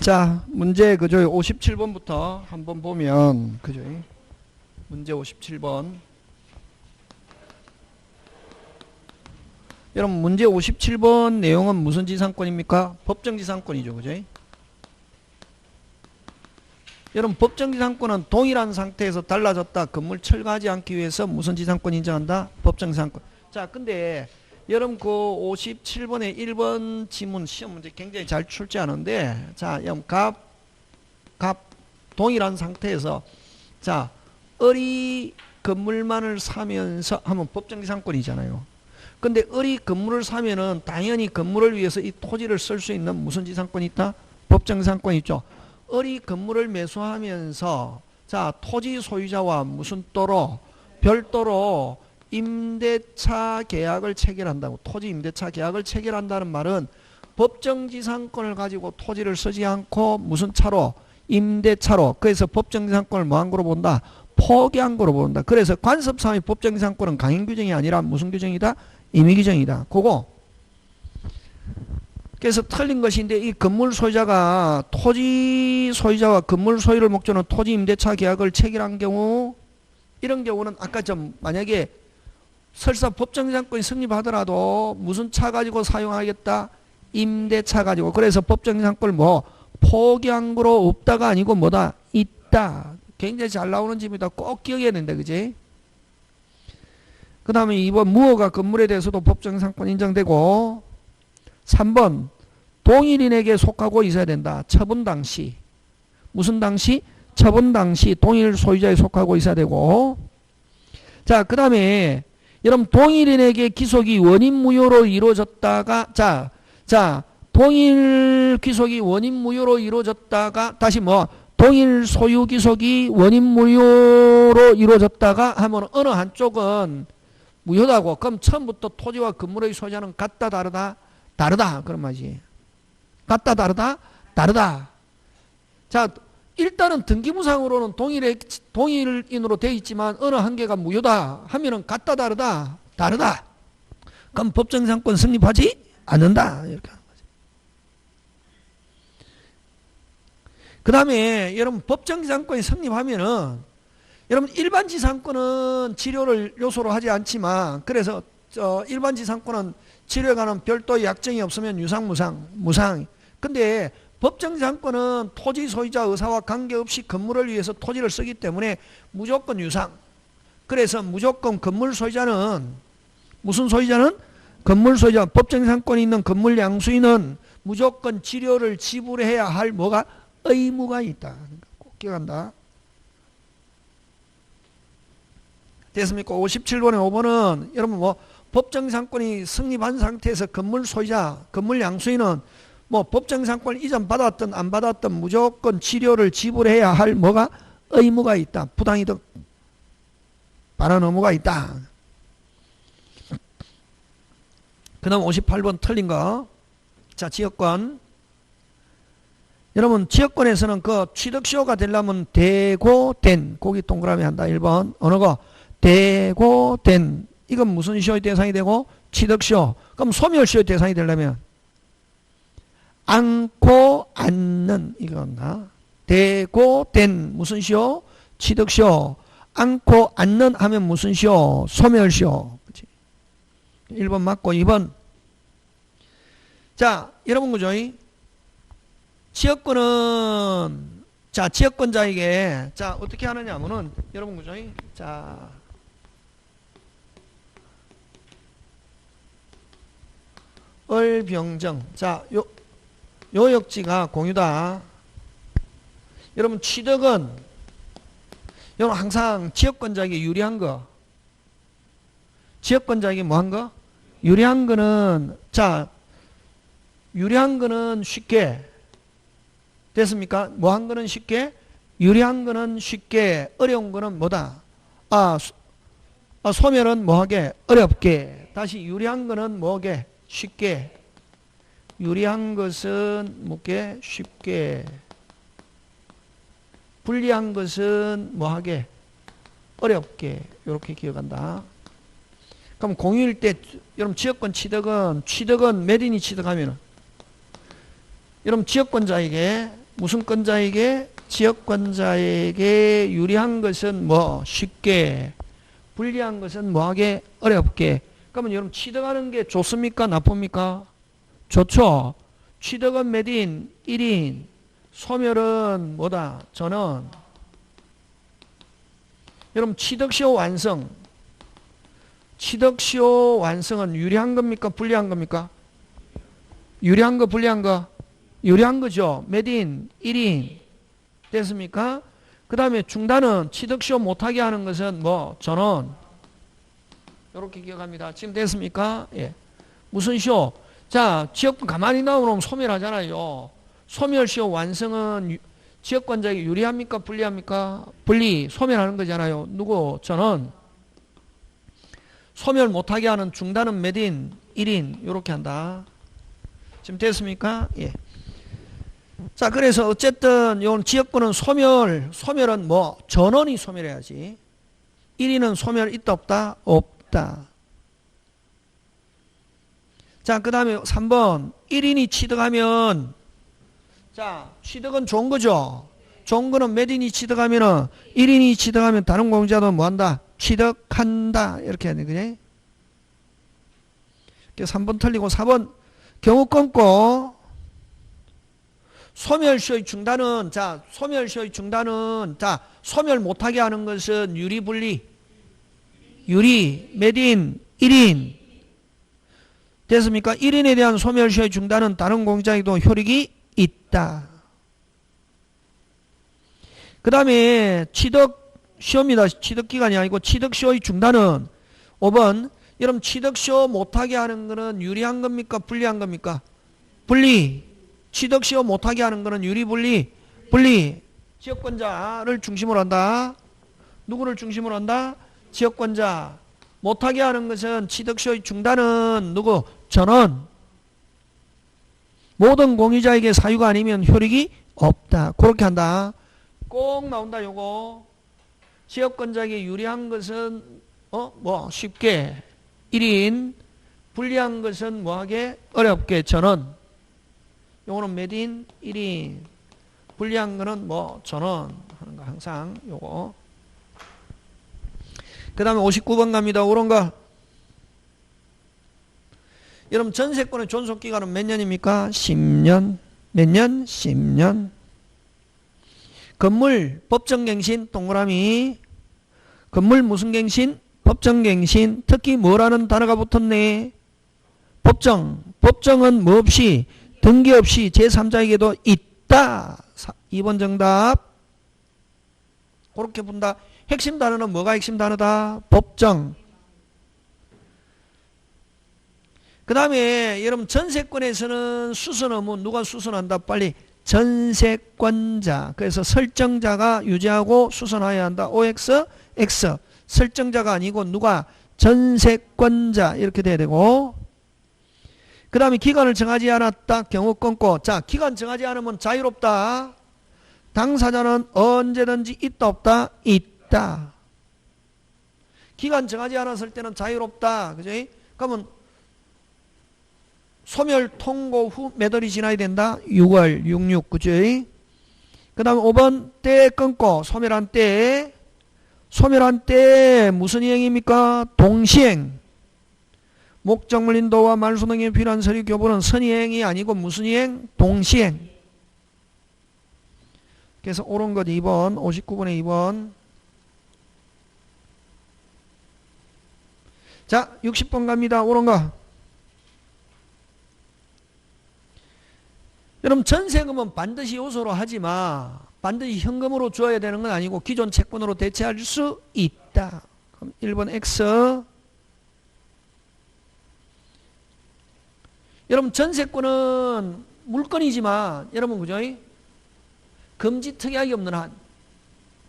자, 문제 그죠? 57번부터 한번 보면 그죠? 문제 57번. 여러분 문제 57번 내용은 무슨 지상권입니까? 법정지상권이죠. 그죠? 여러분 법정지상권은 동일한 상태에서 달라졌다. 건물 철거하지 않기 위해서 무슨 지상권 인정한다? 법정지상권. 자, 근데 여러분 그 57번의 1번 지문 시험 문제 굉장히 잘 출제하는데, 자, 여러분 갑 동일한 상태에서 자, 을이 건물만을 사면서 하면 법정지상권이잖아요. 근데 을이 건물을 사면은 당연히 건물을 위해서 이 토지를 쓸 수 있는 무슨 지상권이 있다? 법정지상권이 있죠. 을이 건물을 매수하면서 자, 토지 소유자와 무슨 또로 별도로 임대차 계약을 체결한다고. 토지 임대차 계약을 체결한다는 말은 법정지상권을 가지고 토지를 쓰지 않고 무슨 차로? 임대차로. 그래서 법정지상권을 뭐한 거로 본다? 포기한 거로 본다. 그래서 관습상의 법정지상권은 강행규정이 아니라 무슨 규정이다? 임의규정이다. 그거. 그래서 틀린 것인데, 이 건물 소유자가 토지 소유자와 건물 소유를 목적으로 토지 임대차 계약을 체결한 경우, 이런 경우는 아까 좀 만약에 설사 법정지상권이 성립하더라도 무슨 차 가지고 사용하겠다? 임대차 가지고. 그래서 법정지상권을 뭐 포기한 거로 없다가 아니고 뭐다? 있다. 굉장히 잘 나오는 집이다. 꼭 기억해야 된다. 그지? 그 다음에 2번 무허가 건물에 대해서도 법정지상권 인정되고, 3번 동일인에게 속하고 있어야 된다. 처분 당시. 무슨 당시? 처분 당시 동일 소유자에 속하고 있어야 되고. 자, 그 다음에 여러분 동일인에게 기속이 원인 무효로 이루어졌다가 자 동일 기속이 원인 무효로 이루어졌다가 다시 뭐 동일 소유 기속이 원인 무효로 이루어졌다가 하면 어느 한쪽은 무효다고. 그럼 처음부터 토지와 건물의 소유자는 같다 다르다? 다르다. 그런 말이지. 같다 다르다? 다르다. 자, 일단은 등기부상으로는 동일인으로 되어 있지만 어느 한 개가 무효다 하면은 같다 다르다? 다르다. 그럼 법정지상권 성립하지 않는다. 이렇게 하는 거죠. 그 다음에 여러분 법정지상권이 성립하면은 여러분 일반지상권은 치료를 요소로 하지 않지만, 그래서 일반지상권은 치료에 관한 별도의 약정이 없으면 유상 무상. 근데 법정지상권은 토지 소유자 의사와 관계없이 건물을 위해서 토지를 쓰기 때문에 무조건 유상. 그래서 무조건 건물 소유자는 무슨 소유자는? 건물 소유자. 법정지상권이 있는 건물 양수인은 무조건 치료를 지불해야 할 뭐가? 의무가 있다. 꼭 기억한다. 됐습니까? 57번에 5번은 여러분 뭐 법정지상권이 성립한 상태에서 건물 소유자, 건물 양수인은 뭐 법정지상권을 이전 받았든 안 받았든 무조건 치료를 지불해야 할 뭐가? 의무가 있다. 부당이득 반환 의무가 있다. 그 다음 58번 틀린 거. 자, 지역권. 여러분 지역권에서는 그 취득시효가 되려면 되고 된, 거기 동그라미 한다. 1번 어느 거? 되고 된. 이건 무슨 시효의 대상이 되고? 취득시효. 그럼 소멸시효의 대상이 되려면 않고 않는, 이건가? 되고 된 무슨 시효? 취득시효. 않고 않는 하면 무슨 시효? 소멸시효. 그치? 1번 맞고 2번. 자, 여러분 그죠? 지역권은 자, 지역권자에게 자, 어떻게 하느냐 하면은 여러분 그죠? 자, 을병정. 자, 요역지가 공유다. 여러분 취득은 여러분 항상 지역권자에게 유리한 거. 지역권자에게 뭐한 거? 유리한 거는 자, 유리한 거는 쉽게 됐습니까? 뭐한 거는 쉽게? 유리한 거는 쉽게, 어려운 거는 뭐다? 소멸은 뭐하게? 어렵게. 다시 유리한 거는 뭐하게? 쉽게. 유리한 것은 뭐게? 쉽게. 불리한 것은 뭐하게? 어렵게. 이렇게 기억한다. 그럼 공유일 때 여러분 지역권 취득은 매린이 취득하면은 여러분 지역권자에게 무슨 권자에게? 지역권자에게 유리한 것은 뭐 쉽게, 불리한 것은 뭐하게? 어렵게. 그러면 여러분 취득하는 게 좋습니까? 나쁩니까? 좋죠. 취득은 몇 인? 1인. 소멸은 뭐다? 전원. 여러분 취득시효 완성. 취득시효 완성은 유리한 겁니까? 불리한 겁니까? 유리한 거, 불리한 거? 유리한 거죠. 몇 인? 1인. 됐습니까? 그 다음에 중단은 취득시효 못하게 하는 것은 뭐? 전원. 이렇게 기억합니다. 지금 됐습니까? 예. 무슨 시효? 자, 지역권 가만히 나오면 소멸하잖아요. 소멸시효 완성은 지역권자에게 유리합니까? 불리합니까? 분리. 소멸하는 거잖아요. 누구? 전원. 소멸 못하게 하는 중단은 몇 인? 1인. 이렇게 한다. 지금 됐습니까? 예. 자, 그래서 어쨌든 요 지역권은 소멸은 뭐? 전원이 소멸해야지. 1인은 소멸 있다 없다? 없다. 자, 그 다음에 3번 1인이 취득하면, 자, 취득은 좋은 거죠. 좋은 거는 몇 인이 취득하면은 1인이 취득하면 다른 공자도 뭐 한다? 취득한다. 이렇게 해야 되겠네. 3번 틀리고 4번 경우 끊고 소멸시효의 중단은, 자, 소멸시효의 중단은, 자, 소멸 못하게 하는 것은 유리, 분리? 유리. 몇 인? 1인. 됐습니까? 1인에 대한 소멸시효의 중단은 다른 공자에도 효력이 있다. 그 다음에 취득시효입니다. 취득기간이 아니고 취득시효의 중단은 5번 여러분 취득시효 못하게 하는 것은 유리한 겁니까? 불리한 겁니까? 분리. 취득시효 못하게 하는 것은 유리, 분리? 분리. 지역권자를 중심으로 한다. 누구를 중심으로 한다? 지역권자. 못하게 하는 것은 취득시효의 중단은 누구? 전원. 모든 공유자에게 사유가 아니면 효력이 없다. 그렇게 한다. 꼭 나온다. 요거 지역권자에게 유리한 것은 뭐 쉽게 1인, 불리한 것은 뭐하게? 어렵게 전원. 요거는 몇 인? 1인. 불리한 거는 뭐 전원 하는 거 항상 요거. 그 다음에 59번 갑니다. 옳은 거. 여러분 전세권의 존속기간은 몇 년입니까? 10년. 몇 년? 10년. 건물 법정갱신 동그라미. 건물 무슨 갱신? 법정갱신. 특히 뭐라는 단어가 붙었네? 법정. 법정은 뭐 없이? 등기 없이 제3자에게도 있다. 2번 정답. 그렇게 본다. 핵심 단어는 뭐가 핵심 단어다? 법정. 그 다음에 여러분 전세권에서는 수선 의무 누가 수선한다? 빨리. 전세권자. 그래서 설정자가 유지하고 수선해야 한다. OX, X. 설정자가 아니고 누가? 전세권자. 이렇게 돼야 되고. 그 다음에 기간을 정하지 않았다. 경우 끊고. 자, 기간 정하지 않으면 자유롭다. 당사자는 언제든지 있다 없다? 있다. 기간 정하지 않았을 때는 자유롭다. 그죠? 그러면 소멸 통고 후 몇 월이 지나야 된다? 6월, 66, 그죠? 그 다음에 5번 때 끊고 소멸한 때. 소멸한 때 무슨 이행입니까? 동시행. 목적물 인도와 말소 등에 필요한 서류 교부는 선이행이 아니고 무슨 이행? 동시행. 그래서 옳은 것 2번, 59번에 2번. 자, 60번 갑니다. 옳은 거. 여러분 전세금은 반드시 요소로 하지 마. 반드시 현금으로 줘야 되는 건 아니고 기존 채권으로 대체할 수 있다. 그럼 1번 X. 여러분 전세권은 물건이지만 여러분 그죠? 금지 특약이 없는 한,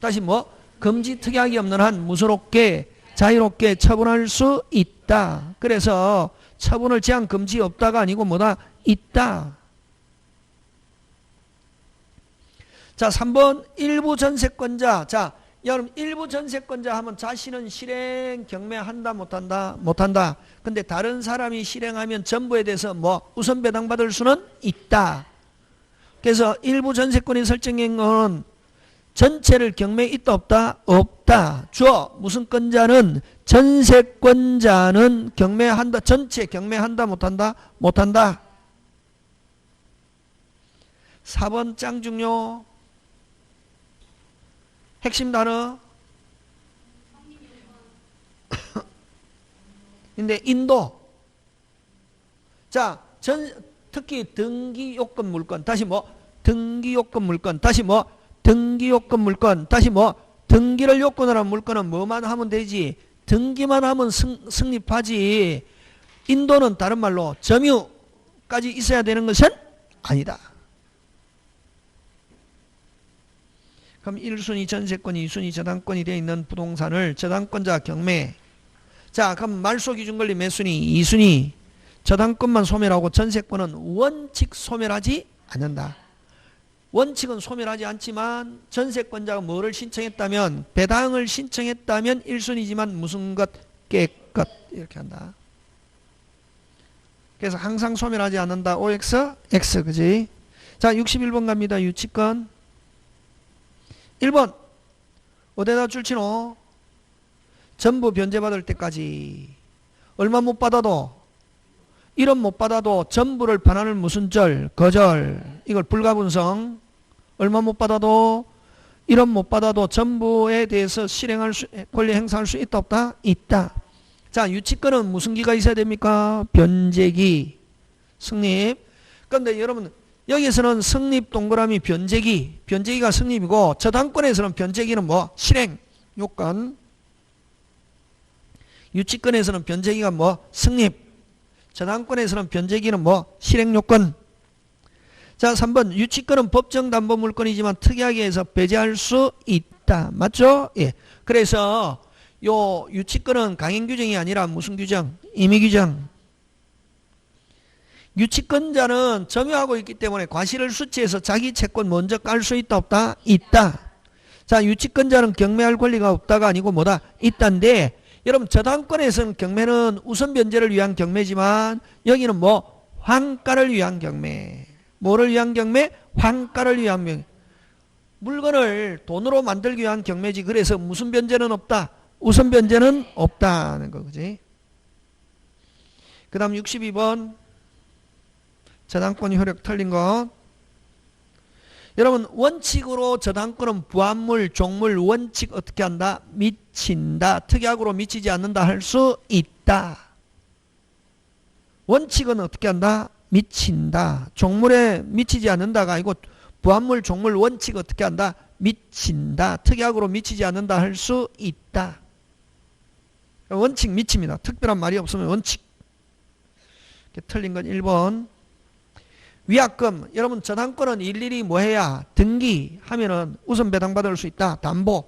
다시 뭐? 금지 특약이 없는 한 무소롭게 자유롭게 처분할 수 있다. 그래서 처분을 제한 금지 없다가 아니고 뭐다? 있다. 자, 3번 일부 전세권자. 자, 여러분 일부 전세권자 하면 자신은 실행 경매한다 못한다? 못한다. 근데 다른 사람이 실행하면 전부에 대해서 뭐 우선 배당받을 수는 있다. 그래서 일부 전세권이 설정된 건 전체를 경매에 있다 없다? 없다. 주어 무슨 권자는 전세권자는 경매한다. 전체 경매한다 못한다? 못한다. 4번 짱 중요. 핵심 단어. 근데 인도. 자, 특히 등기요건 물건. 다시 뭐? 등기요건 물건. 다시 뭐? 등기요건 물건. 다시 뭐? 등기를 요건으로 한 물건은 뭐만 하면 되지? 등기만 하면 성립하지. 인도는 다른 말로 점유까지 있어야 되는 것은 아니다. 그럼 1순위 전세권이 2순위 저당권이 되어 있는 부동산을 저당권자 경매. 자, 그럼 말소기준 권리 몇 순위? 2순위. 저당권만 소멸하고 전세권은 원칙 소멸하지 않는다. 원칙은 소멸하지 않지만 전세권자가 뭐를 신청했다면 배당을 신청했다면 1순위지만 무슨 것? 깨끗 이렇게 한다. 그래서 항상 소멸하지 않는다. OX, X 그지? 자 61번 갑니다. 유치권 1번 어디다 줄치노? 전부 변제받을 때까지 얼마 못 받아도 1원 못 받아도 전부를 반환을 무슨 절? 거절. 이걸 불가분성. 얼마 못 받아도 1원 못 받아도 전부에 대해서 실행할 수, 권리 행사할 수 있다 없다? 있다. 자 유치권은 무슨 기가 있어야 됩니까? 변제기. 성립. 그런데 여러분 여기서는 성립 동그라미 변제기. 변제기가 성립이고 저당권에서는 변제기는 뭐? 실행. 요건. 유치권에서는 변제기가 뭐? 성립. 저당권에서는 변제기는 뭐? 실행요건. 자 3번 유치권은 법정담보물건이지만 특이하게 해서 배제할 수 있다. 맞죠? 예. 그래서 요 유치권은 강행규정이 아니라 무슨 규정? 임의규정. 유치권자는 점유하고 있기 때문에 과실을 수취해서 자기 채권 먼저 깔 수 있다 없다? 있다. 자 유치권자는 경매할 권리가 없다가 아니고 뭐다? 있다인데 여러분 저당권에서는 경매는 우선 변제를 위한 경매지만 여기는 뭐? 환가를 위한 경매. 뭐를 위한 경매? 환가를 위한 경매. 물건을 돈으로 만들기 위한 경매지. 그래서 무슨 변제는 없다? 우선 변제는 없다는 거지. 그 다음 62번 저당권 효력 틀린 것. 여러분 원칙으로 저당권은 부합물, 종물, 원칙 어떻게 한다? 미친다. 특약으로 미치지 않는다 할 수 있다. 원칙은 어떻게 한다? 미친다. 종물에 미치지 않는다가 아니고 부합물, 종물, 원칙 어떻게 한다? 미친다. 특약으로 미치지 않는다 할 수 있다. 원칙 미칩니다. 특별한 말이 없으면 원칙. 틀린 건 1번. 위약금. 여러분 저당권은 일일이 뭐 해야? 등기하면은 우선 배당받을 수 있다. 담보.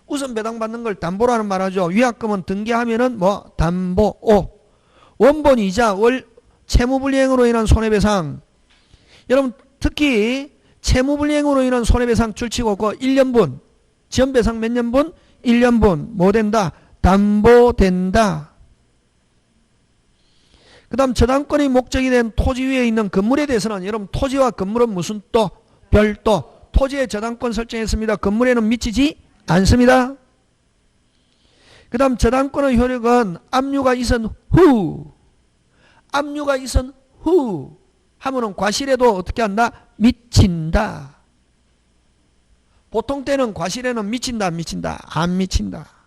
우선 배당받는 걸 담보라는 말하죠. 위약금은 등기하면은 뭐? 담보. 원본 이자 채무불이행으로 인한 손해배상. 여러분 특히 채무불이행으로 인한 손해배상 줄치고 그 1년분 지연배상 몇 년분? 1년분 뭐 된다? 담보된다. 그 다음 저당권의 목적이 된 토지 위에 있는 건물에 대해서는 여러분 토지와 건물은 무슨 또? 별도. 토지에 저당권 설정했습니다. 건물에는 미치지 않습니다. 그 다음 저당권의 효력은 압류가 있은 후. 압류가 있은 후 하면은 과실에도 어떻게 한다? 미친다. 보통 때는 과실에는 미친다 안 미친다? 안 미친다.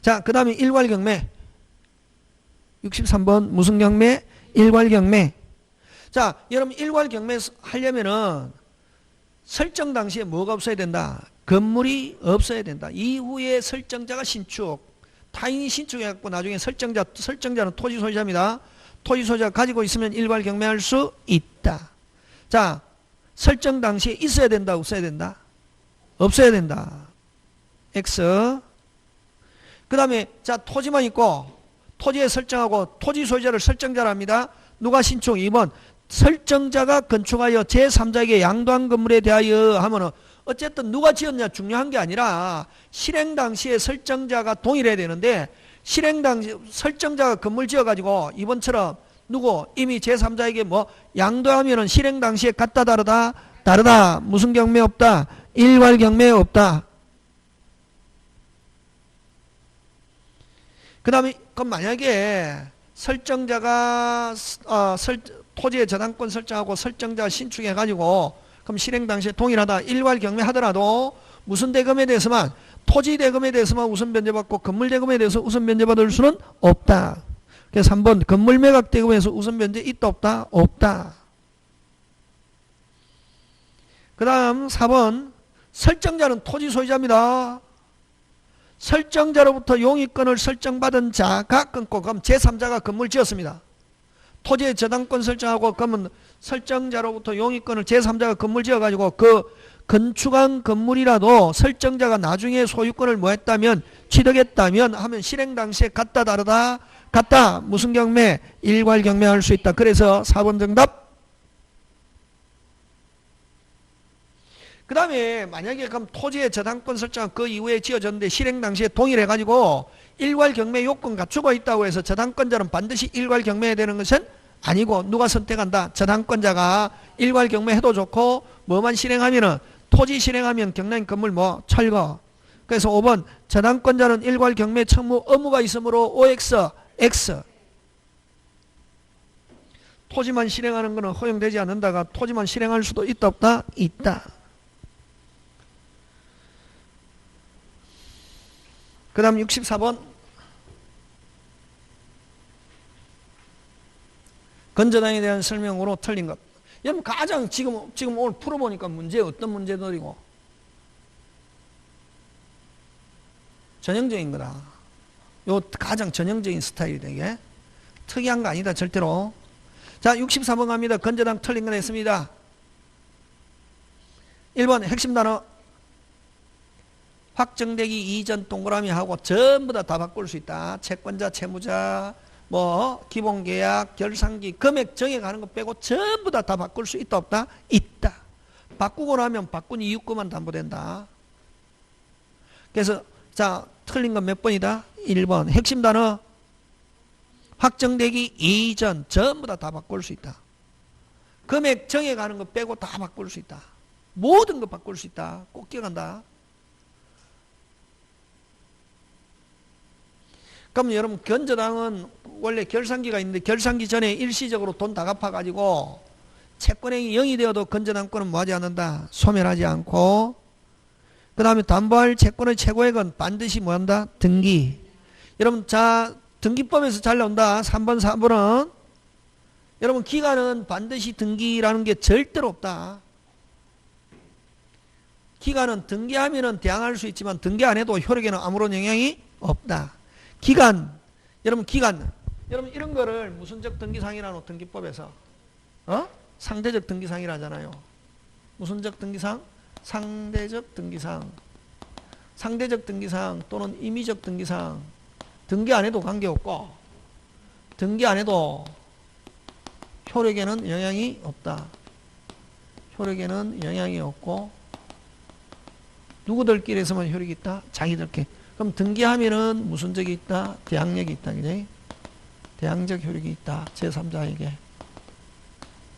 자, 그 다음에 일괄경매. 63번 무슨 경매? 일괄경매. 자, 여러분 일괄경매 하려면은 설정 당시에 뭐가 없어야 된다? 건물이 없어야 된다. 이후에 설정자가 신축. 타인이 신축해갖고 나중에 설정자는 토지 소유자입니다. 토지 소유자가 가지고 있으면 일괄 경매할 수 있다. 자, 설정 당시에 있어야 된다, 없어야 된다? 없어야 된다. X. 그 다음에 자 토지만 있고 토지에 설정하고 토지 소유자를 설정자로 합니다. 누가 신축? 2번 설정자가 건축하여 제3자에게 양도한 건물에 대하여 하면은 어쨌든 누가 지었냐 중요한 게 아니라 실행 당시에 설정자가 동일해야 되는데 실행 당시 설정자가 건물 지어가지고 이번처럼 누구 이미 제3자에게 뭐 양도하면은 실행 당시에 같다 다르다 다르다 무슨 경매 없다 일괄 경매 없다. 그 다음에 그럼 만약에 설정자가 토지의 저당권 설정하고 설정자가 신축해가지고 그럼 실행 당시에 동일하다 일괄 경매 하더라도 무슨 대금에 대해서만 토지 대금에 대해서만 우선 변제받고 건물 대금에 대해서 우선 변제받을 수는 없다. 그래서 3번 건물 매각 대금에서 우선 변제 있다 없다? 없다. 그 다음 4번 설정자는 토지 소유자입니다. 설정자로부터 용익권을 설정받은 자가 끊고 그럼 제3자가 건물 지었습니다. 토지의 저당권 설정하고 그러면 설정자로부터 용익권을 제3자가 건물 지어가지고 그 건축한 건물이라도 설정자가 나중에 소유권을 뭐 했다면 취득했다면 하면 실행 당시에 같다 다르다 같다 무슨 경매 일괄 경매할 수 있다. 그래서 4번 정답. 그 다음에 만약에 그럼 토지의 저당권 설정 그 이후에 지어졌는데 실행 당시에 동일해가지고 일괄 경매 요건 갖추고 있다고 해서 저당권자는 반드시 일괄 경매해야 되는 것은 아니고 누가 선택한다? 저당권자가 일괄 경매해도 좋고 뭐만 실행하면은 토지 실행하면 경량 건물 뭐 철거. 그래서 5번 저당권자는 일괄 경매 청무 의무가 있으므로 OX X. 토지만 실행하는 것은 허용되지 않는다가 토지만 실행할 수도 있다 없다? 있다. 그 다음 64번 건저당에 대한 설명으로 틀린 것. 여러분 가장 지금 오늘 풀어보니까 문제 어떤 문제들이고 전형적인 거다. 요 가장 전형적인 스타일이 되게 특이한 거 아니다 절대로. 자 64번 갑니다. 건저당 틀린 거 냈습니다. 1번 핵심 단어 확정되기 이전 동그라미 하고 전부 다 바꿀 수 있다. 채권자, 채무자, 뭐 기본계약, 결산기, 금액 정해가는 거 빼고 전부 다 바꿀 수 있다 없다? 있다. 바꾸고 나면 바꾼 이유권만 담보된다. 그래서 자 틀린 건 몇 번이다? 1번 핵심 단어 확정되기 이전 전부 다 바꿀 수 있다. 금액 정해가는 거 빼고 다 바꿀 수 있다. 모든 거 바꿀 수 있다. 꼭 기억한다. 그럼 여러분 건저당은 원래 결산기가 있는데 결산기 전에 일시적으로 돈 다 갚아가지고 채권행위 0이 되어도 건저당권은 뭐하지 않는다? 소멸하지 않고 그 다음에 담보할 채권의 최고액은 반드시 뭐한다? 등기. 여러분 자 등기법에서 잘 나온다. 3번 4번은 여러분 기간은 반드시 등기라는 게 절대로 없다. 기간은 등기하면은 대항할 수 있지만 등기 안 해도 효력에는 아무런 영향이 없다. 기간, 여러분 여러분 이런 거를 무슨적 등기상이라노 등기법에서 상대적 등기상이라 하잖아요. 무슨적 등기상? 상대적 등기상. 상대적 등기상 또는 임의적 등기상. 등기 안 해도 관계없고 등기 안 해도 효력에는 영향이 없다. 효력에는 영향이 없고 누구들끼리에서만 효력이 있다? 자기들끼리. 그럼 등기하면은 무슨 적이 있다? 대항력이 있다. 그지? 대항적 효력이 있다. 제3자에게.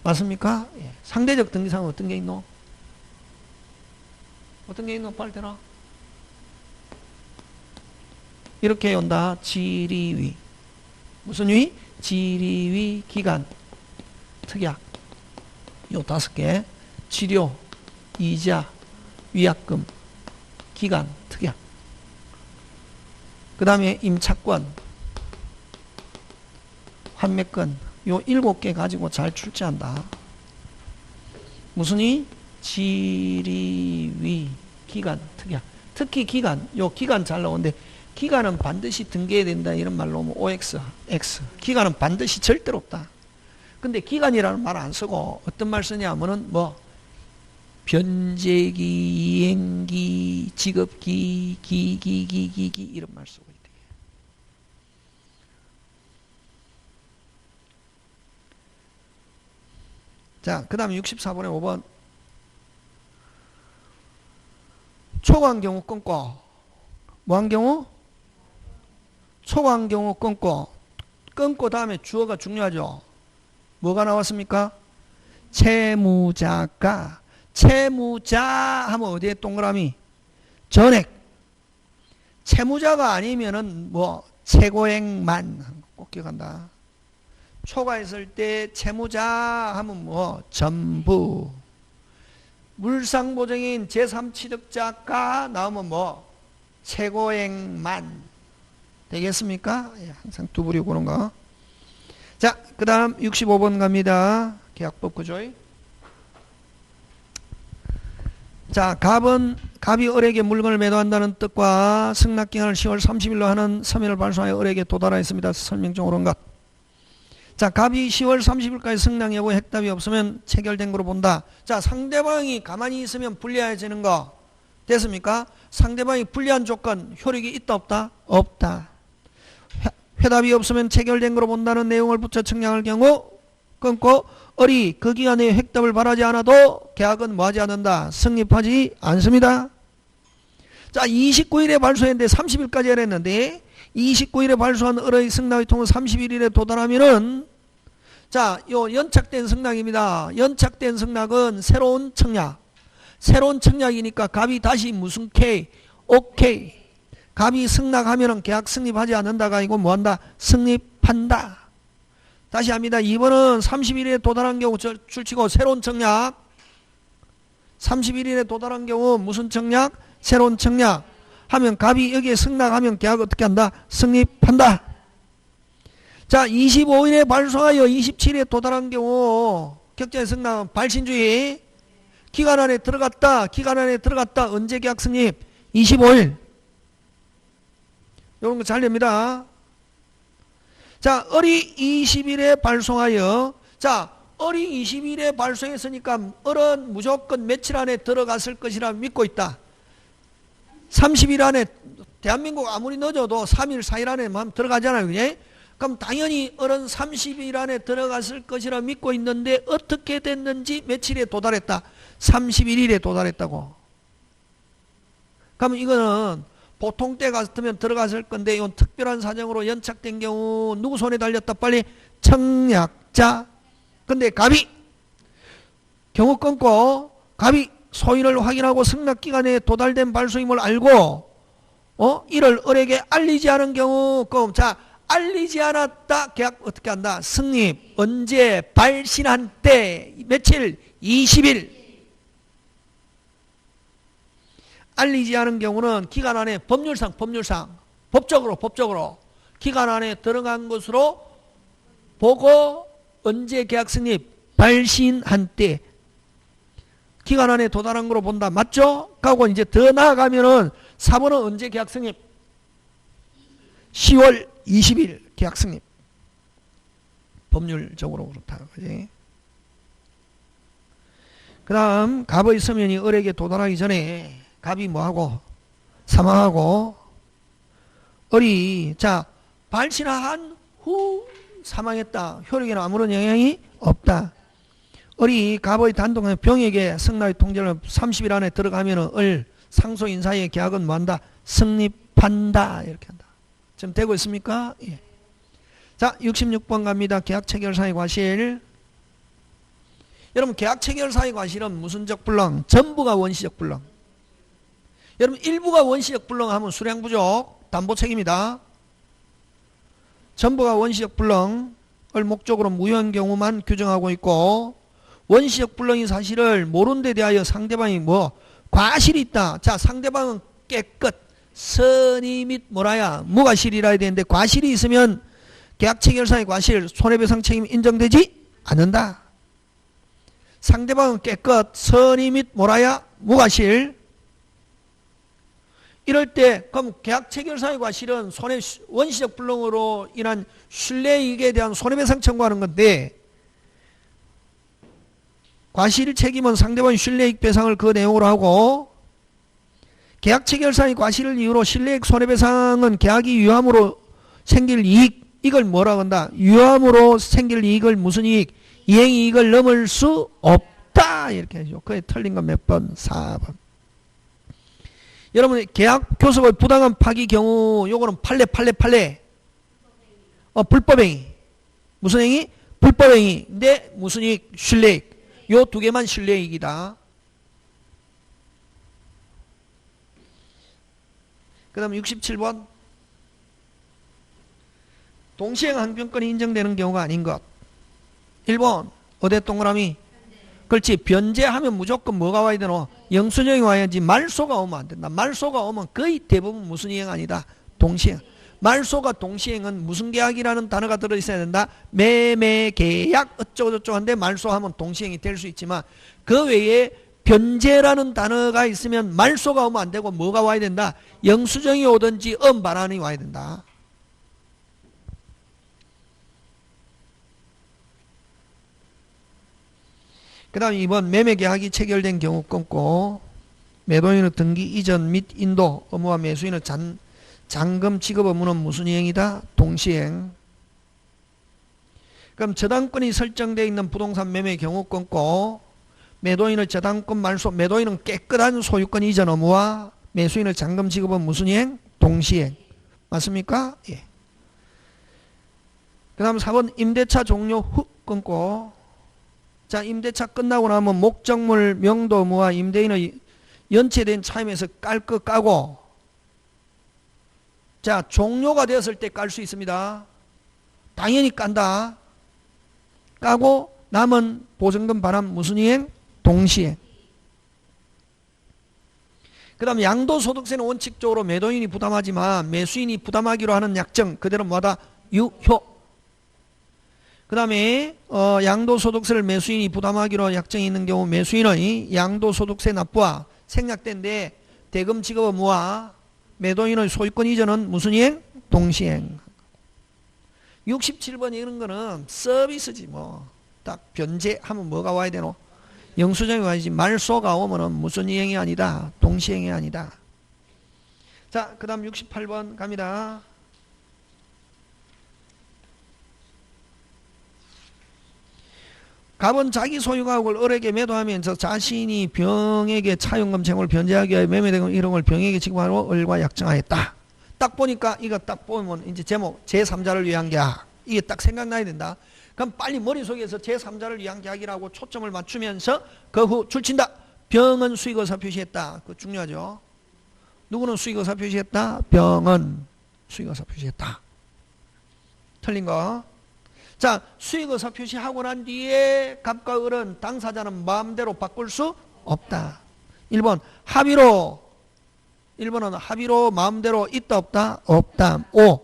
맞습니까? 예. 상대적 등기상은 어떤 게 있노? 어떤 게 있노? 빨리 대라. 이렇게 온다. 지리위. 무슨 위? 지리위 기간. 특약. 요 5개. 치료, 이자, 위약금, 기간, 특약. 그 다음에 임차권, 환매권 요 7개 가지고 잘 출제한다. 무슨 이? 지리위 기간 특약. 특히 기간 요 기간 잘 나오는데 기간은 반드시 등기해야 된다 이런 말로 오면 OX, X. 기간은 반드시 절대로 없다. 근데 기간이라는 말 안 쓰고 어떤 말 쓰냐면은 뭐 변제기, 이행기, 직업기, 기기 이런 말 쓰고 있대. 자, 그 다음에 64번에 5번. 초과한 경우 끊고, 뭐 한 경우? 초과한 경우 끊고 다음에 주어가 중요하죠. 뭐가 나왔습니까? 채무자가. 채무자 하면 어디에 동그라미? 전액. 채무자가 아니면은 뭐 최고액만 꼭 기억한다. 초과했을 때 채무자 하면 뭐 전부. 물상보증인 제3취득자가 나오면 뭐 최고액만 되겠습니까? 예, 항상 두부리 고른 거. 자, 그 다음 65번 갑니다. 계약법 구조. 자, 갑이 을에게 물건을 매도한다는 뜻과 승낙기한을 10월 30일로 하는 서면을 발송하여 을에게 도달하였습니다. 설명 중 옳은 것. 자, 갑이 10월 30일까지 승낙 여부에 핵답이 없으면 체결된 거로 본다. 자, 상대방이 가만히 있으면 불리해지는 거 됐습니까? 상대방이 불리한 조건, 효력이 있다 없다? 없다. 회답이 없으면 체결된 거로 본다는 내용을 붙여 청량할 경우 끊고 을이 그 기간에 획답을 바라지 않아도 계약은 뭐하지 않는다. 성립하지 않습니다. 자, 29일에 발소했는데 30일까지 해냈는데 29일에 발소한 을의 승낙의 통은 31일에 도달하면은 자, 요 연착된 승낙입니다. 연착된 승낙은 새로운 청약. 새로운 청약이니까 갑이 다시 무슨 K? 오케이. 갑이 승낙하면은 계약 성립하지 않는다가 이거 뭐한다? 성립한다. 다시 합니다. 2번은 31일에 도달한 경우 줄치고 새로운 청약. 31일에 도달한 경우 무슨 청약? 새로운 청약. 하면 갑이 여기에 승낙하면 계약 어떻게 한다? 성립한다. 자, 25일에 발송하여 27일에 도달한 경우 격전의 승낙은 발신주의. 기간 안에 들어갔다. 기간 안에 들어갔다. 언제 계약 성립? 25일. 이런 거 잘 됩니다. 자, 을이 20일에 발송하여 자, 을이 20일에 발송했으니까 을은 무조건 며칠 안에 들어갔을 것이라 믿고 있다. 30일 안에 대한민국 아무리 늦어도 3일, 4일 안에 들어가잖아요. 그게? 그럼 당연히 을은 30일 안에 들어갔을 것이라 믿고 있는데 어떻게 됐는지 며칠에 도달했다. 31일에 도달했다고. 그럼 이거는 보통 때 같으면 들어갔을 건데 이건 특별한 사정으로 연착된 경우 누구 손에 달렸다? 빨리 청약자. 근데 갑이 경우 끊고 갑이 소인을 확인하고 승낙기간에 도달된 발소임을 알고 이를 을에게 알리지 않은 경우 자, 알리지 않았다. 계약 어떻게 한다? 성립. 언제? 발신한 때. 며칠? 20일. 알리지 않은 경우는 기간 안에 법률상 법적으로 기간 안에 들어간 것으로 보고 언제 계약 성립? 발신한 때. 기간 안에 도달한 거로 본다. 맞죠? 가고 이제 더 나아가면은 4번은 언제 계약 성립? 10월 20일 계약 성립. 법률적으로 그렇다. 그지? 그 다음 갑의 서면이 을에게 도달하기 전에 갑이 뭐하고? 사망하고 을이 자 발신한 후 사망했다. 효력에는 아무런 영향이 없다. 을이 갑의 단독 병에게 승낙의 통지를 30일 안에 들어가면은 을 상소인 사이의 계약은 뭐한다? 성립한다. 이렇게 한다. 지금 되고 있습니까? 예. 자, 66번 갑니다. 계약 체결 사의 과실. 여러분, 계약 체결 사의 과실은 무슨적 불능? 전부가 원시적 불능. 여러분, 일부가 원시적 불능하면 수량 부족, 담보 책임이다. 전부가 원시적 불능을 목적으로 무효한 경우만 규정하고 있고, 원시적 불능인 사실을 모르는 데 대하여 상대방이 과실이 있다. 자, 상대방은 깨끗, 선의 및 무과실이라 해야 되는데, 과실이 있으면 계약 체결상의 과실, 손해배상 책임이 인정되지 않는다. 상대방은 깨끗, 선의 및 무과실. 이럴 때 그럼 계약 체결상의 과실은 원시적 불능으로 인한 신뢰이익에 대한 손해배상 청구하는 건데, 과실 책임은 상대방의 신뢰이익 배상을 그 내용으로 하고, 계약 체결상의 과실을 이유로 신뢰이익 손해배상은 계약이 유함으로 생길 이익, 이걸 뭐라고 한다? 유함으로 생길 이익을 무슨 이익? 이행이익을 넘을 수 없다. 이렇게 하죠. 그게 틀린 건 몇 번? 4번. 여러분, 계약 교섭의 부당한 파기 경우 요거는 판례. 불법행위. 무슨 행위? 불법행위인데 무슨 이익? 실례익. 요 두 개만 실례익이다. 그 다음 67번. 동시행 항변권이 인정되는 경우가 아닌 것. 1번 어대 동그라미. 그렇지. 변제하면 무조건 뭐가 와야 되노? 영수증이 와야지. 말소가 오면 안 된다. 말소가 오면 거의 대부분 무슨 이행 아니다. 동시행. 말소가 동시행은 무슨 계약이라는 단어가 들어있어야 된다. 매매 계약 어쩌고저쩌고 한데 말소하면 동시행이 될 수 있지만 그 외에 변제라는 단어가 있으면 말소가 오면 안 되고 뭐가 와야 된다. 영수증이 오든지 반환이 와야 된다. 그 다음 2번 매매계약이 체결된 경우 끊고 매도인의 등기 이전 및 인도 의무와 매수인의 잔금 지급 의무는 무슨 이행이다? 동시행. 그럼 저당권이 설정되어 있는 부동산 매매 경우 끊고 매도인의 저당권 말소, 매도인은 깨끗한 소유권 이전 의무와 매수인의 잔금 지급은 무슨 이행? 동시행. 맞습니까? 예. 그 다음 4번 임대차 종료 후 끊고 자, 임대차 끝나고 나면 목적물 명도 의무와 임대인의 연체된 차임에서 깔 거 까고 자, 종료가 되었을 때 깔 수 있습니다. 당연히 깐다. 까고 남은 보증금 반환 무슨 이행? 동시행. 그 다음 양도소득세는 원칙적으로 매도인이 부담하지만 매수인이 부담하기로 하는 약정 그대로 뭐다? 유효. 그 다음에 양도소득세를 매수인이 부담하기로 약정이 있는 경우 매수인의 양도소득세 납부와 생략된데 대금 지급 의무와 매도인의 소유권 이전은 무슨 이행? 동시행. 67번 이런 거는 서비스지 뭐. 딱 변제하면 뭐가 와야 되노? 영수증이 와야지. 말소가 오면은 무슨 이행이 아니다. 동시행이 아니다. 자, 그 다음 68번 갑니다. 갑은 자기 소유가옥을 을에게 매도하면서 자신이 병에게 차용금 채무를 변제하기 위해 매매된 이런 걸 병에게 지급하고 을과 약정하였다. 딱 보니까 이거 딱 보면 이제 제목 제3자를 위한 계약 이게 딱 생각나야 된다. 그럼 빨리 머릿속에서 제3자를 위한 계약이라고 초점을 맞추면서 그 후 줄친다. 병은 수익의사 표시했다. 그거 중요하죠. 누구는 수익의사 표시했다? 병은 수익의사 표시했다. 틀린 거. 자, 수익의사 표시하고 난 뒤에 갑과 을은 당사자는 마음대로 바꿀 수 없다. 1번 합의로 1번은 합의로 마음대로 있다 없다? 없다. 5.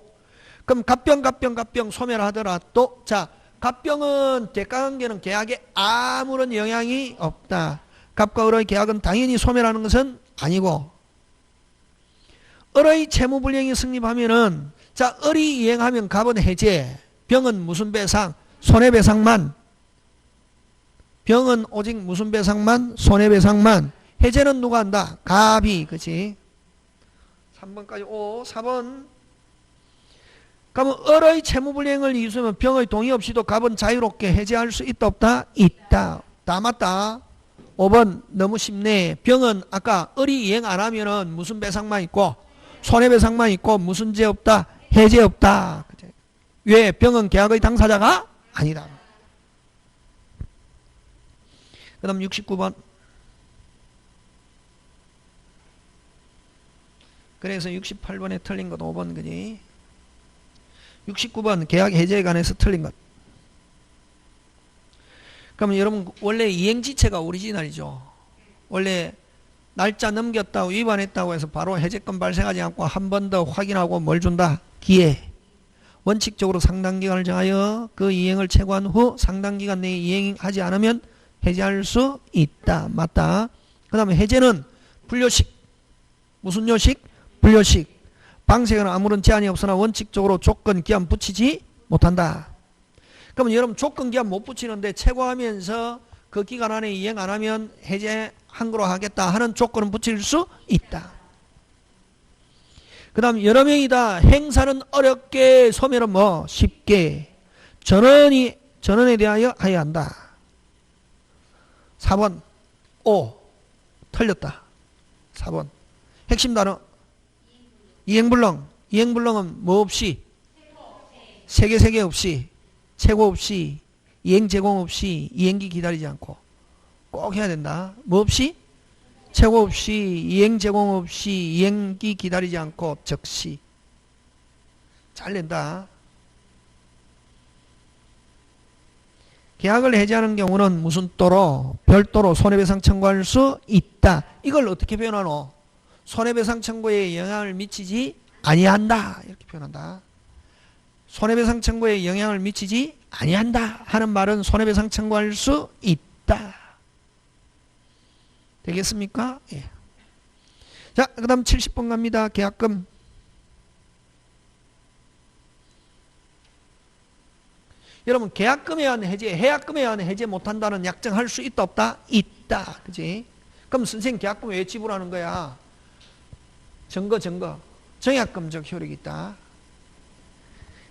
그럼 갑병 소멸하더라도 자, 갑병은 대가관계는 계약에 아무런 영향이 없다. 갑과 을의 계약은 당연히 소멸하는 것은 아니고 을의 채무불이행이 성립하면은 자, 을이 이행하면 갑은 해제 병은 무슨 배상? 손해배상만. 병은 오직 무슨 배상만? 손해배상만. 해제는 누가 한다? 갑이. 그치? 3번까지 5. 4번. 그러면 을의 채무불이행을 이수하면 병의 동의 없이도 갑은 자유롭게 해제할 수 있다 없다? 있다. 다 맞다. 5번 너무 쉽네. 병은 아까 을이 이행 안 하면은 무슨 배상만 있고 손해배상만 있고 무슨 죄 없다? 해제 없다. 왜? 병은 계약의 당사자가 아니다. 그 다음 69번. 그래서 68번에 틀린 것 5번 그지? 69번 계약 해제에 관해서 틀린 것. 그러면 여러분 원래 이행지체가 오리지널이죠. 원래 날짜 넘겼다고 위반했다고 해서 바로 해제권 발생하지 않고 한 번 더 확인하고 뭘 준다? 기회. 원칙적으로 상당기간을 정하여 그 이행을 최고한 후 상당기간 내에 이행하지 않으면 해제할 수 있다. 맞다. 그 다음에 해제는 분료식. 무슨 요식? 분료식. 방식은 아무런 제한이 없으나 원칙적으로 조건 기한 붙이지 못한다. 그러면 여러분 조건 기한 못 붙이는데 최고하면서 그 기간 안에 이행 안 하면 해제한 거로 하겠다 하는 조건은 붙일 수 있다. 그 다음 여러 명이다. 행사는 어렵게 소멸은 뭐 쉽게. 전원에 대하여 하여야 한다. 4번 5 틀렸다. 4번 핵심 단어 이행불능. 이행불능은 뭐 없이? 세계 없이, 최고 없이, 이행 제공 없이, 이행기 기다리지 않고 꼭 해야 된다. 뭐 없이? 최고 없이, 이행 제공 없이, 이행기 기다리지 않고 즉시. 잘 낸다. 계약을 해지하는 경우는 무슨 또로 별도로 손해배상 청구할 수 있다. 이걸 어떻게 표현하노? 손해배상 청구에 영향을 미치지 아니한다. 이렇게 표현한다. 손해배상 청구에 영향을 미치지 아니한다 하는 말은 손해배상 청구할 수 있다. 되겠습니까? 예. 자, 그 다음 70번 갑니다. 계약금. 여러분, 계약금에 의한 해제, 해약금에 의한 해제 못한다는 약정할 수 있다 없다? 있다. 그지? 그럼 선생님 계약금 왜 지불하는 거야? 증거. 정약금적 효력이 있다.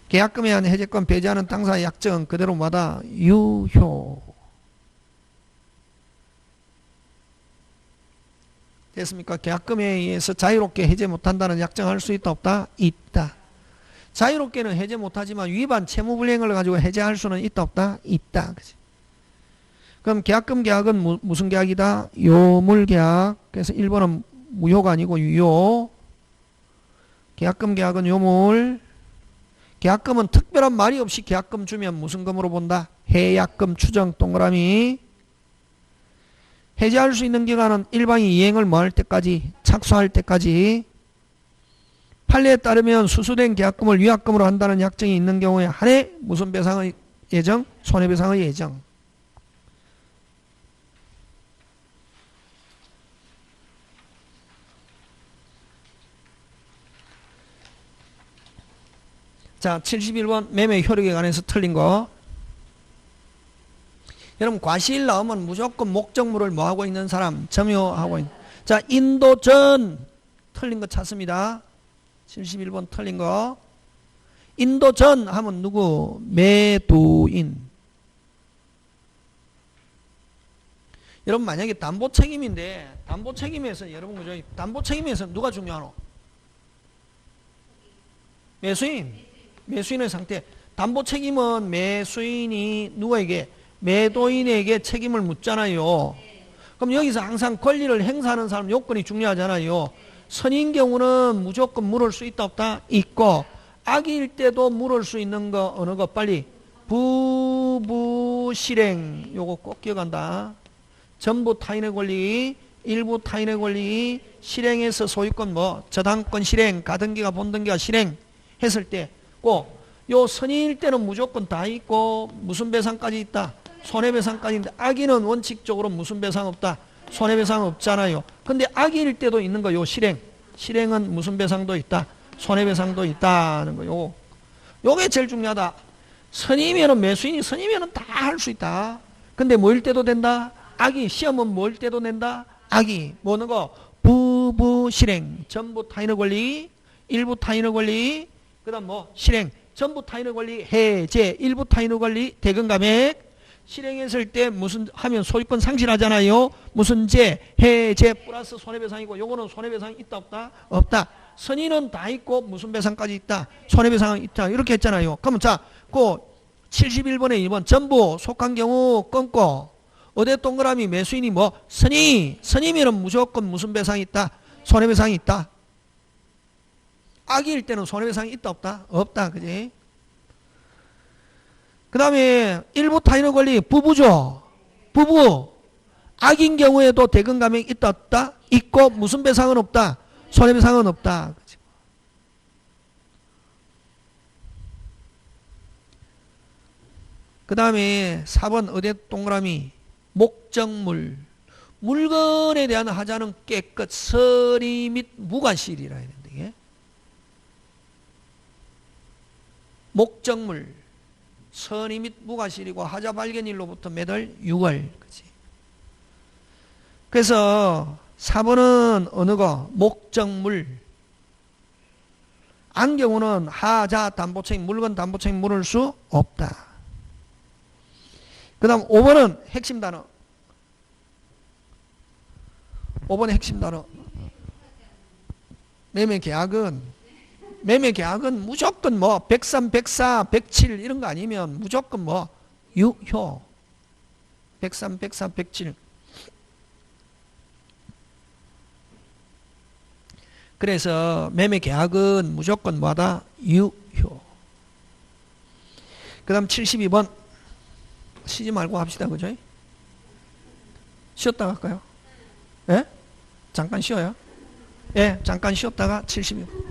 계약금에 의한 해제권 배제하는 당사의 약정은 그대로 마다 유효. 됐습니까? 계약금에 의해서 자유롭게 해제 못한다는 약정할 수 있다 없다? 있다. 자유롭게는 해제 못하지만 위반 채무불이행을 가지고 해제할 수는 있다 없다? 있다. 그치? 그럼 계약금 계약은 무슨 계약이다? 요물계약. 그래서 1번은 무효가 아니고 유효. 계약금 계약은 요물. 계약금은 특별한 말이 없이 계약금 주면 무슨 금으로 본다? 해약금 추정 동그라미. 해제할 수 있는 기간은 일방이 이행을 뭐 할 때까지? 착수할 때까지. 판례에 따르면 수수된 계약금을 위약금으로 한다는 약정이 있는 경우에 한해 무슨 배상의 예정? 손해배상의 예정. 자, 71번 매매 효력에 관해서 틀린 거. 여러분, 과실 나오면 무조건 목적물을 뭐하고 있는 사람? 점유하고 있는. 자, 인도전 틀린 거 찾습니다. 71번 틀린 거. 인도전 하면 누구? 매도인. 여러분, 만약에 담보책임인데 담보책임에서 여러분 그죠? 담보책임에서 누가 중요하노? 매수인의 상태. 담보책임은 매수인이 누구에게? 매도인에게 책임을 묻잖아요. 그럼 여기서 항상 권리를 행사하는 사람 요건이 중요하잖아요. 선인 경우는 무조건 물을 수 있다 없다? 있고, 악일 때도 물을 수 있는 거 어느 거? 빨리 부부실행. 요거 꼭 기억한다. 전부 타인의 권리, 일부 타인의 권리, 실행해서 소유권 뭐 저당권 실행, 가등기가 본등기가 실행 했을 때 꼭 요 선인일 때는 무조건 다 있고 무슨 배상까지 있다? 손해배상까지 있는데 악인은 원칙적으로 무슨 배상 없다? 손해배상 없잖아요. 근데 악일 때도 있는 거 요 실행은 무슨 배상도 있다? 손해배상도 있다는 거. 요게 제일 중요하다. 선이면은 매수인이 선이면은 다 할 수 있다. 근데 뭐일 때도 된다? 악이. 시험은 뭐일 때도 낸다? 악이. 뭐는 거? 부부 실행. 전부 타인의 권리, 일부 타인의 권리, 그 다음 뭐 실행. 전부 타인의 권리 해제, 일부 타인의 권리 대금 감액. 실행했을 때 무슨 하면 소유권 상실하잖아요. 무슨 제, 해제 플러스 손해배상이고, 요거는 손해배상이 있다 없다? 없다. 선인은 다 있고 무슨 배상까지 있다? 손해배상은 있다. 이렇게 했잖아요. 그러면 자, 그 71번에 1번 전부 속한 경우 끊고, 어디 동그라미 매수인이 뭐? 선이면은 무조건 무슨 배상이 있다? 손해배상이 있다. 악일 때는 손해배상이 있다 없다? 없다. 그지? 그 다음에 일부 타인의 권리 부부죠. 부부. 악인 경우에도 대금 감액 있다 없다? 있고 무슨 배상은 없다? 손해배상은 없다. 그 다음에 4번 어디 동그라미 목적물. 물건에 대한 하자는 깨끗 서리 및 무과실이라 해야 되는데 이게. 목적물 선의 및 무과실이고 하자 발견일로부터 매달 6월. 그치? 그래서 4번은 어느 거? 목적물. 안 경우는 하자 담보책임, 물건 담보책임 물을 수 없다. 그 다음 5번은 핵심 단어. 5번의 핵심 단어. 매매 계약은 매매 계약은 무조건 뭐 103, 104, 107 이런 거 아니면 무조건 뭐 유효. 103, 104, 107. 그래서 매매 계약은 무조건 뭐다? 유효. 그 다음 72번. 쉬지 말고 합시다. 그죠? 쉬었다 갈까요? 예? 잠깐 쉬어요. 예, 잠깐 쉬었다가 72번.